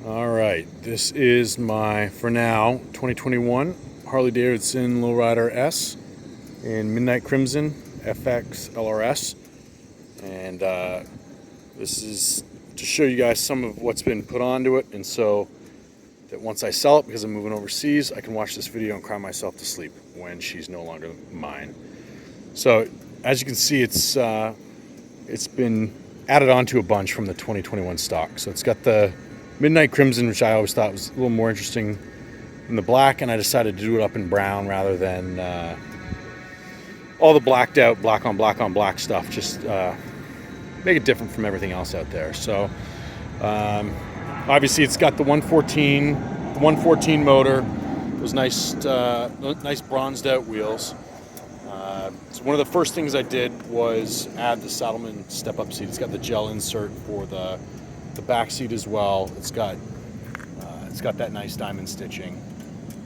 All right, this is my, for now, 2021 Harley-Davidson Low Rider S in Midnight Crimson FXLRS. And this is to show you guys some of what's been put onto it, and so that once I sell it, because I'm moving overseas, I can watch this video and cry myself to sleep when she's no longer mine. So as you can see, it's been added onto a bunch from the 2021 stock. So it's got the Midnight Crimson, which I always thought was a little more interesting than the black, and I decided to do it up in brown rather than all the blacked out black on black stuff. Just make it different from everything else out there. So obviously it's got the 114 motor, those nice bronzed out wheels. So one of the first things I did was add the Saddlemen step-up seat. It's got the gel insert for the back seat as well. It's got that nice diamond stitching.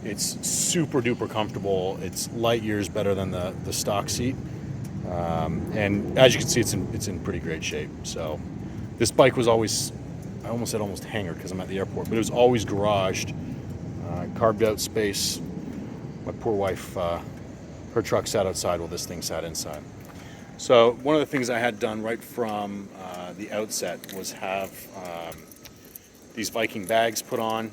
It's super duper comfortable. It's light years better than the stock seat. And as you can see, it's in pretty great shape. So this bike was always, I almost said almost hangared because I'm at the airport, but it was always garaged, carved out space. My poor wife, her truck sat outside while this thing sat inside. So one of the things I had done right from the outset was have these Viking bags put on.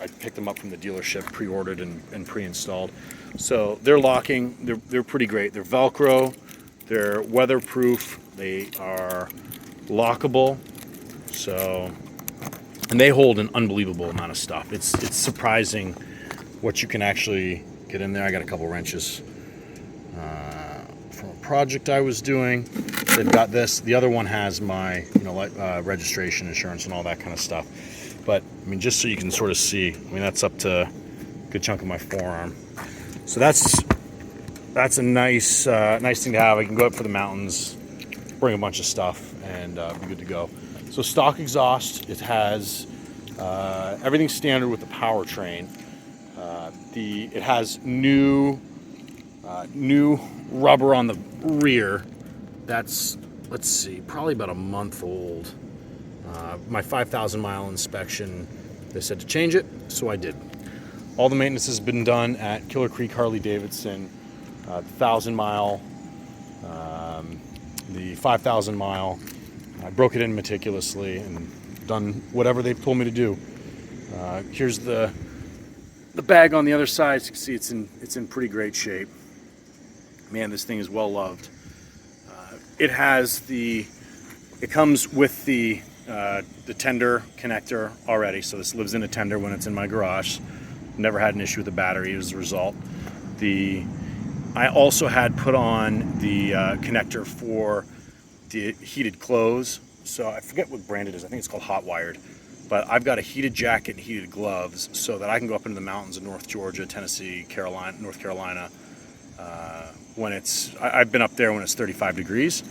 I picked them up from the dealership, pre-ordered and pre-installed. So they're locking, they're pretty great. They're Velcro, they're weatherproof, they are lockable. So, and they hold an unbelievable amount of stuff. It's surprising what you can actually get in there. I got a couple wrenches from a project I was doing. They've got this. The other one has my, registration, insurance, and all that kind of stuff. But I mean, just so you can sort of see, I mean, that's up to a good chunk of my forearm. So that's a nice thing to have. I can go up for the mountains, bring a bunch of stuff, and be good to go. So stock exhaust, it has everything standard with the powertrain. It has new rubber on the rear. That's, let's see, probably about a month old. My 5,000 mile inspection, they said to change it, so I did. All the maintenance has been done at Killer Creek Harley Davidson. 1,000 mile, the 5,000 mile. I broke it in meticulously and done whatever they've told me to do. Here's the bag on the other side. As you can see, it's in pretty great shape. Man, this thing is well loved. It comes with the tender connector already, so this lives in a tender when it's in my garage. Never had an issue with the battery as a result. I also had put on the connector for the heated clothes. So I forget what brand it is. I think it's called Hot Wired. But I've got a heated jacket and heated gloves so that I can go up into the mountains of North Georgia, Tennessee, North Carolina. I've been up there when it's 35 degrees,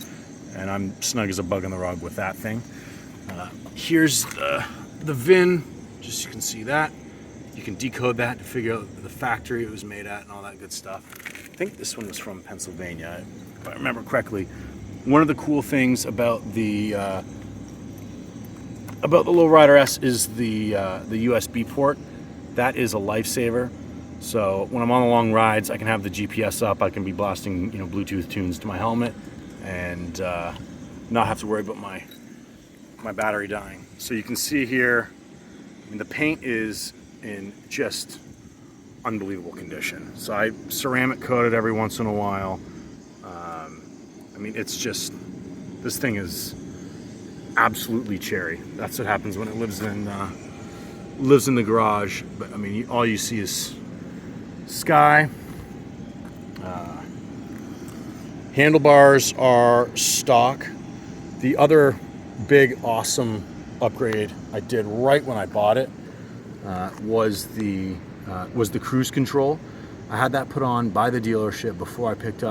and I'm snug as a bug in the rug with that thing. Here's the VIN, just so you can see that. You can decode that to figure out the factory it was made at and all that good stuff. I think this one was from Pennsylvania, if I remember correctly. One of the cool things about the Low Rider S is the USB port. That is a lifesaver. So when I'm on the long rides, I can have the GPS up. I can be blasting, Bluetooth tunes to my helmet, and not have to worry about my battery dying. So you can see here, I mean, the paint is in just unbelievable condition. So I ceramic coat it every once in a while. I mean, it's just, this thing is absolutely cherry. That's what happens when it lives in the garage. But I mean, all you see is sky. Handlebars are stock. The other big awesome upgrade I did right when I bought it was the cruise control. I had that put on by the dealership before I picked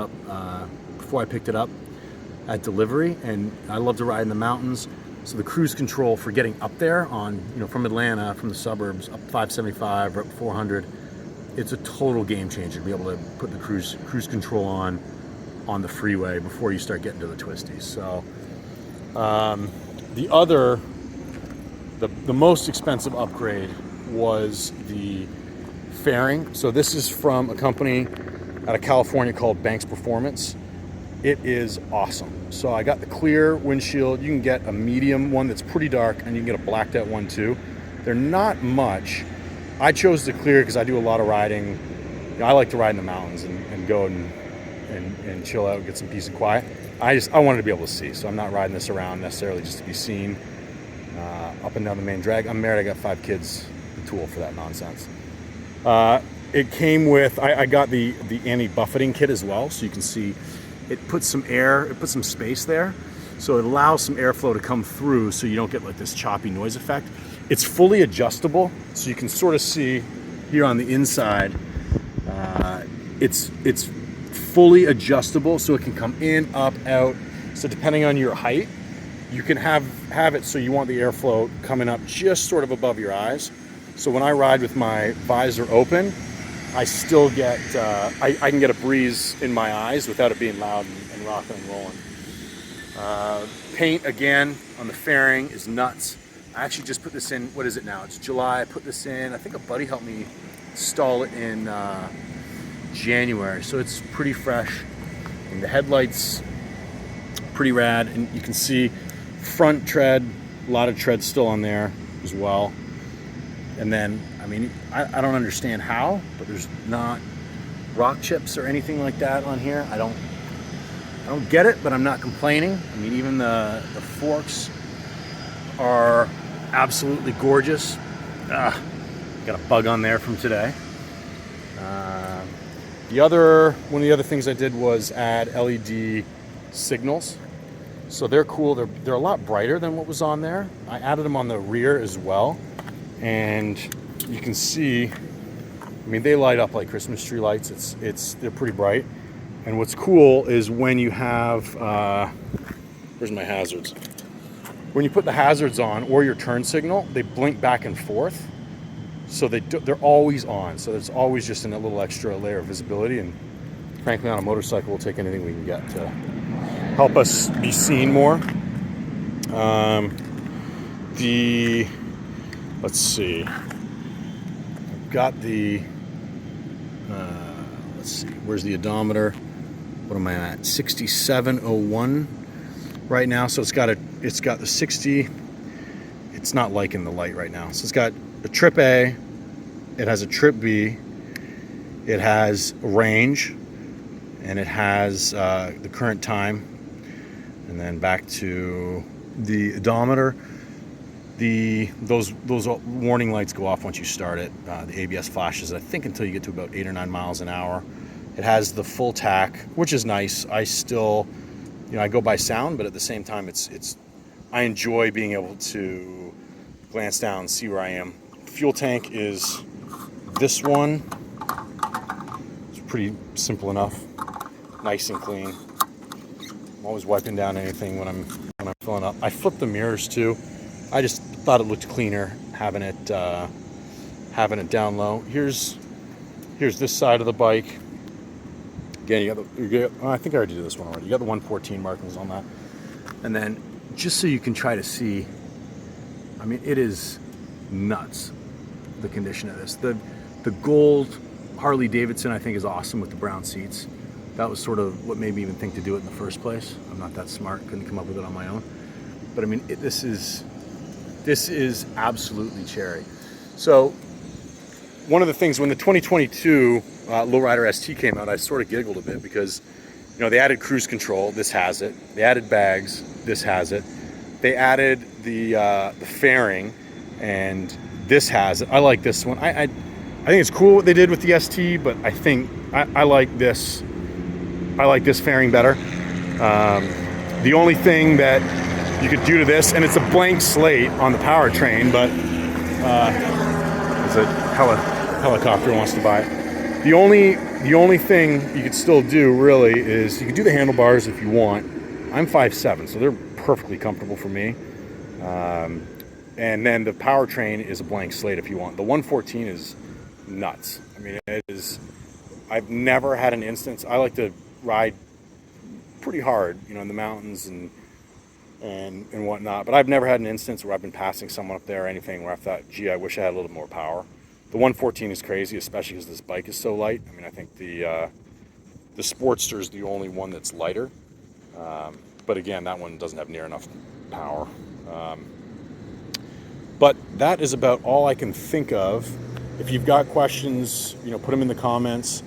it up at delivery, and I love to ride in the mountains. So the cruise control for getting up there from Atlanta, from the suburbs, up 575 or up 400, it's a total game changer to be able to put the cruise control on the freeway before you start getting to the twisties. So the other The most expensive upgrade was the fairing. So this is from a company out of California called Banks Performance. It is awesome. So I got the clear windshield. You can get a medium one that's pretty dark, and you can get a blacked out one too. They're not much. I chose the clear because I do a lot of riding. You know, I like to ride in the mountains and go and chill out, get some peace and quiet. I wanted to be able to see, so I'm not riding this around necessarily just to be seen up and down the main drag. I'm married, I got 5 kids, the tool for that nonsense. It came with, I got the anti-buffeting kit as well, so you can see it puts some air, it puts some space there, so it allows some airflow to come through so you don't get like this choppy noise effect. It's fully adjustable, so you can sort of see here on the inside, it's fully adjustable, so it can come in, up, out. So depending on your height, you can have it so you want the airflow coming up just sort of above your eyes. So when I ride with my visor open, I still get, I can get a breeze in my eyes without it being loud and rocking and rolling. Paint, again, on the fairing is nuts. I actually just put this in, what is it now? It's July, I put this in, I think a buddy helped me install it in January, so it's pretty fresh. And the headlights, pretty rad, and you can see front tread, a lot of tread still on there as well. And then, I mean, I don't understand how, but there's not rock chips or anything like that on here. I don't get it, but I'm not complaining. I mean, even the forks are absolutely gorgeous. Got a bug on there from today. One of the other things I did was add LED signals. So they're cool. They're a lot brighter than what was on there. I added them on the rear as well. And you can see, I mean, they light up like Christmas tree lights. They're pretty bright. And what's cool is when you have, where's my hazards? When you put the hazards on or your turn signal, they blink back and forth. So they're always on. So there's always just a little extra layer of visibility. And frankly, on a motorcycle, we'll take anything we can get to help us be seen more. Let's see. I've got the, let's see, where's the odometer? What am I at? 6701 right now. So it's got the 60. It's not liking the light right now. So it's got a trip A, it has a trip B, it has range, and it has the current time. And then back to the odometer. Those warning lights go off once you start it. The ABS flashes, I think, until you get to about 8 or 9 miles an hour. It has the full tack, which is nice. I still, I go by sound, but at the same time, I enjoy being able to glance down and see where I am. Fuel tank is this one. It's pretty simple enough, nice and clean. I'm always wiping down anything when I'm filling up. I flip the mirrors too. I just thought it looked cleaner having it down low. Here's this side of the bike. Again, I think I already did this one already. You got the 114 markings on that. And then just so you can try to see, I mean, it is nuts, the condition of this. The gold Harley-Davidson, I think, is awesome with the brown seats. That was sort of what made me even think to do it in the first place. I'm not that smart, couldn't come up with it on my own. But I mean, this is absolutely cherry. So one of the things, when the 2022 Low Rider ST came out, I sort of giggled a bit because, they added cruise control, this has it. They added bags, this has it. They added the fairing, and this has it. I like this one. I think it's cool what they did with the ST, but I think I like this. I like this fairing better. The only thing that you could do to this, and it's a blank slate on the powertrain, but there's a helicopter wants to buy it. The only thing you could still do really is you could do the handlebars if you want. I'm 5'7", so they're perfectly comfortable for me. And then the powertrain is a blank slate if you want. The 114 is nuts. I mean, it is. I've never had an instance. I like to ride pretty hard, in the mountains and and whatnot. But I've never had an instance where I've been passing someone up there or anything where I thought, gee, I wish I had a little more power. The 114 is crazy, especially because this bike is so light. I mean, I think the Sportster is the only one that's lighter. But again, that one doesn't have near enough power. But that is about all I can think of. If you've got questions, put them in the comments,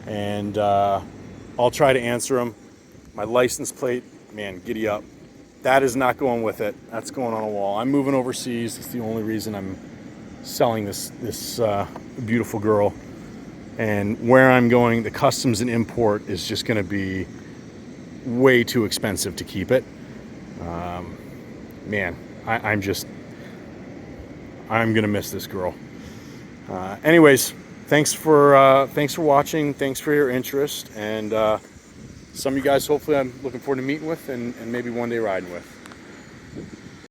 and I'll try to answer them. My license plate, man, giddy up. That is not going with it. That's going on a wall. I'm moving overseas. It's the only reason I'm selling this beautiful girl. And where I'm going, the customs and import is just going to be way too expensive to keep it. Man, I'm going to miss this girl. Anyways, thanks for watching. Thanks for your interest. And some of you guys, hopefully, I'm looking forward to meeting with and maybe one day riding with.